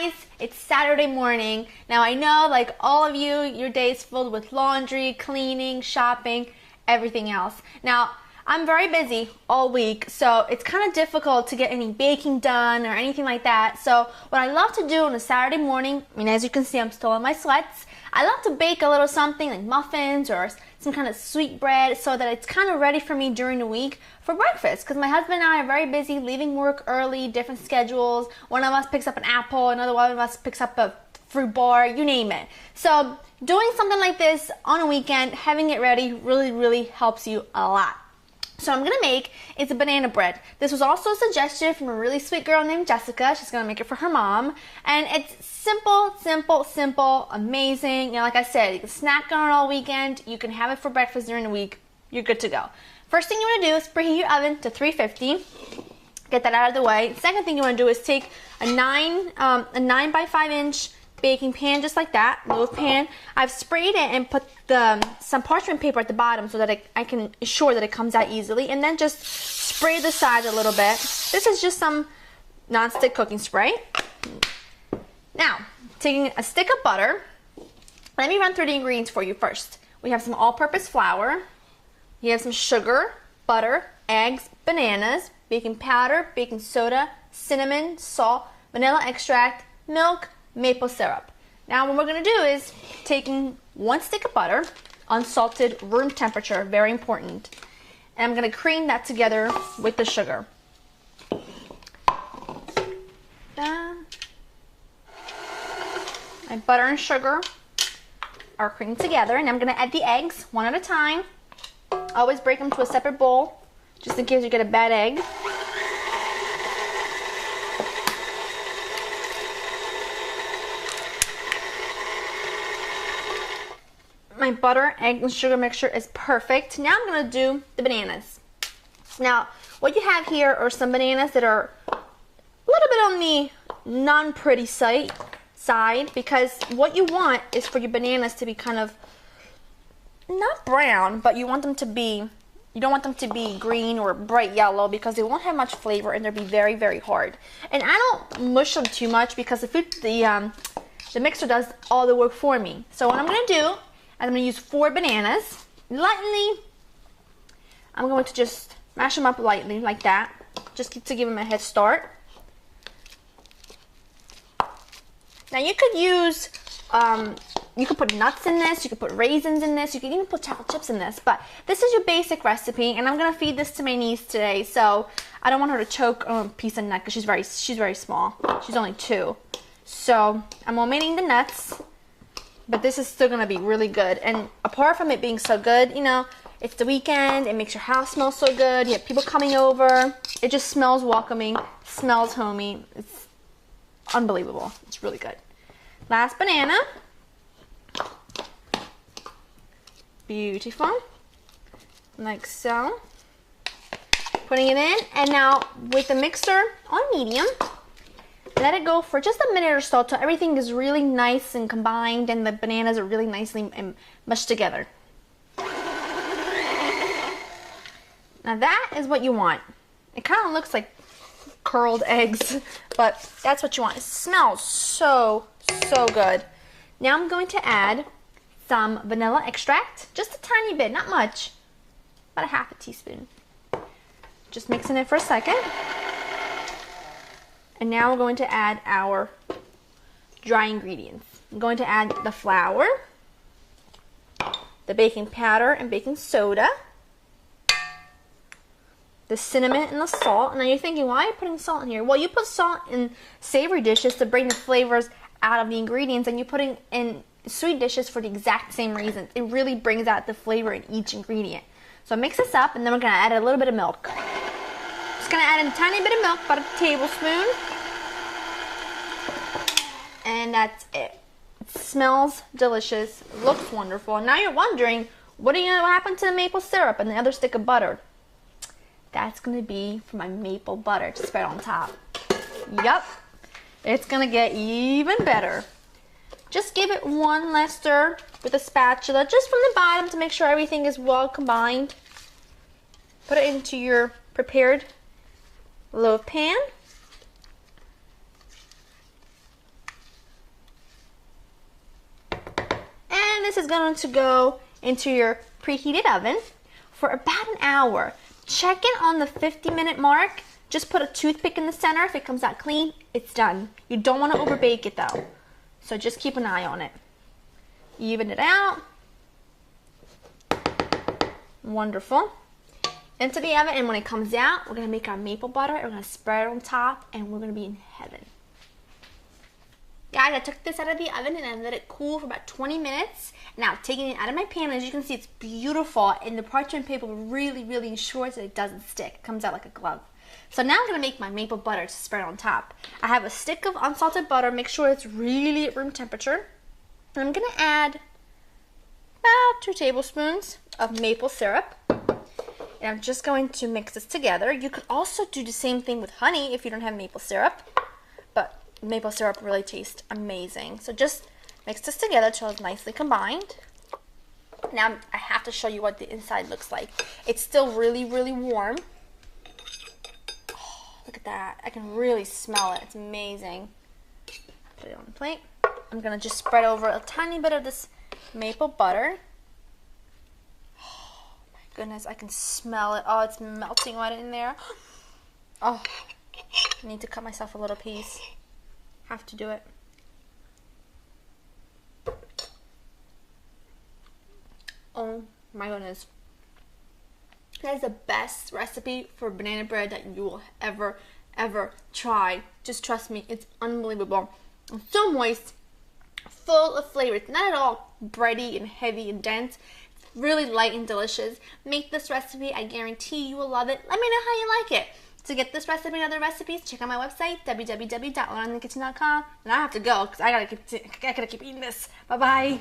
guys, it's Saturday morning. Now I know, like all of you, your day is filled with laundry, cleaning, shopping, everything else. Now, I'm very busy all week, so it's kind of difficult to get any baking done or anything like that. So what I love to do on a Saturday morning, I mean, as you can see, I'm still in my sweats. I love to bake a little something like muffins or some kind of sweet bread so that it's kind of ready for me during the week for breakfast. Because my husband and I are very busy, leaving work early, different schedules. One of us picks up an apple, another one of us picks up a fruit bar, you name it. So doing something like this on a weekend, having it ready really helps you a lot. So I'm gonna make is a banana bread. This was also a suggestion from a really sweet girl named Jessica. She's gonna make it for her mom. And it's simple, amazing. You know, like I said, you can snack on it all weekend. You can have it for breakfast during the week. You're good to go. First thing you wanna do is preheat your oven to 350. Get that out of the way. Second thing you wanna do is take a 9 by 5 inch baking pan, just like that, loaf pan. I've sprayed it and put some parchment paper at the bottom so that I can ensure that it comes out easily, and then just spray the sides a little bit. This is just some non-stick cooking spray. Now, taking a stick of butter, let me run through the ingredients for you first. We have some all-purpose flour, we have some sugar, butter, eggs, bananas, baking powder, baking soda, cinnamon, salt, vanilla extract, milk, maple syrup. Now what we're going to do is taking 1 stick of butter, unsalted, room temperature, very important, and I'm going to cream that together with the sugar. My butter and sugar are creamed together, and I'm going to add the eggs one at a time. Always break them to a separate bowl, just in case you get a bad egg. My butter, egg, and sugar mixture is perfect. Now I'm going to do the bananas. Now, what you have here are some bananas that are a little bit on the non-pretty side, because what you want is for your bananas to be kind of, not brown, but you don't want them to be green or bright yellow, because they won't have much flavor and they'll be very hard. And I don't mush them too much because the mixer does all the work for me. So what I'm going to do, I'm going to use 4 bananas. Lightly, I'm going to just mash them up lightly like that, just to give them a head start. Now you could use, you could put nuts in this, you could put raisins in this, you could even put chocolate chips in this, but this is your basic recipe, and I'm going to feed this to my niece today, so I don't want her to choke on a piece of nut because she's very small. She's only 2. So I'm omitting the nuts. But this is still going to be really good. And apart from it being so good, you know, it's the weekend. It makes your house smell so good. You have people coming over. It just smells welcoming, smells homey. It's unbelievable. It's really good. Last banana. Beautiful. Like so. Putting it in. And now with the mixer on medium, let it go for just a minute or so till everything is really nice and combined and the bananas are really nicely mushed together. Now that is what you want. It kind of looks like curled eggs, but that's what you want. It smells so good. Now I'm going to add some vanilla extract, just a tiny bit, not much, about a ½ teaspoon. Just mixing it for a second. And now we're going to add our dry ingredients. I'm going to add the flour, the baking powder and baking soda, the cinnamon and the salt. Now you're thinking, why are you putting salt in here? Well, you put salt in savory dishes to bring the flavors out of the ingredients, and you're putting in sweet dishes for the exact same reason. It really brings out the flavor in each ingredient. So mix this up, and then we're going to add a little bit of milk. Just going to add in a tiny bit of milk, about a tablespoon. And that's it. It smells delicious, looks wonderful. Now you're wondering, what happened to the maple syrup and the other stick of butter? That's going to be for my maple butter to spread on top. Yup, it's going to get even better. Just give it one last stir with a spatula, just from the bottom, to make sure everything is well combined. Put it into your prepared loaf pan. this is going to go into your preheated oven for about an hour. Check in on the 50-minute mark. Just put a toothpick in the center. If it comes out clean, it's done. You don't want to overbake it though. So just keep an eye on it. Even it out. Wonderful. Into the oven, and when it comes out, we're going to make our maple butter. We're going to spread it on top, and we're going to be in heaven. Guys, I took this out of the oven and I let it cool for about 20 minutes. Now, taking it out of my pan, as you can see, it's beautiful, and the parchment paper really, really ensures that it doesn't stick. It comes out like a glove. So now I'm going to make my maple butter to spread on top. I have a stick of unsalted butter. Make sure it's really at room temperature. And I'm going to add about 2 tablespoons of maple syrup. And I'm just going to mix this together. You could also do the same thing with honey if you don't have maple syrup. But maple syrup really tastes amazing. So just mix this together till it's nicely combined. Now I have to show you what the inside looks like. It's still really, really warm. Oh, look at that. I can really smell it. It's amazing. Put it on the plate. I'm going to just spread over a tiny bit of this maple butter. Oh my goodness, I can smell it. Oh, it's melting right in there. Oh, I need to cut myself a little piece. Have to do it. Oh my goodness. That is the best recipe for banana bread that you will ever try. Just trust me, it's unbelievable. It's so moist, full of flavor. It's not at all bready and heavy and dense. It's really light and delicious. Make this recipe. I guarantee you will love it. Let me know how you like it. To get this recipe and other recipes, check out my website, www.learninthekitchen.com. And I have to go because I gotta keep eating this. Bye-bye.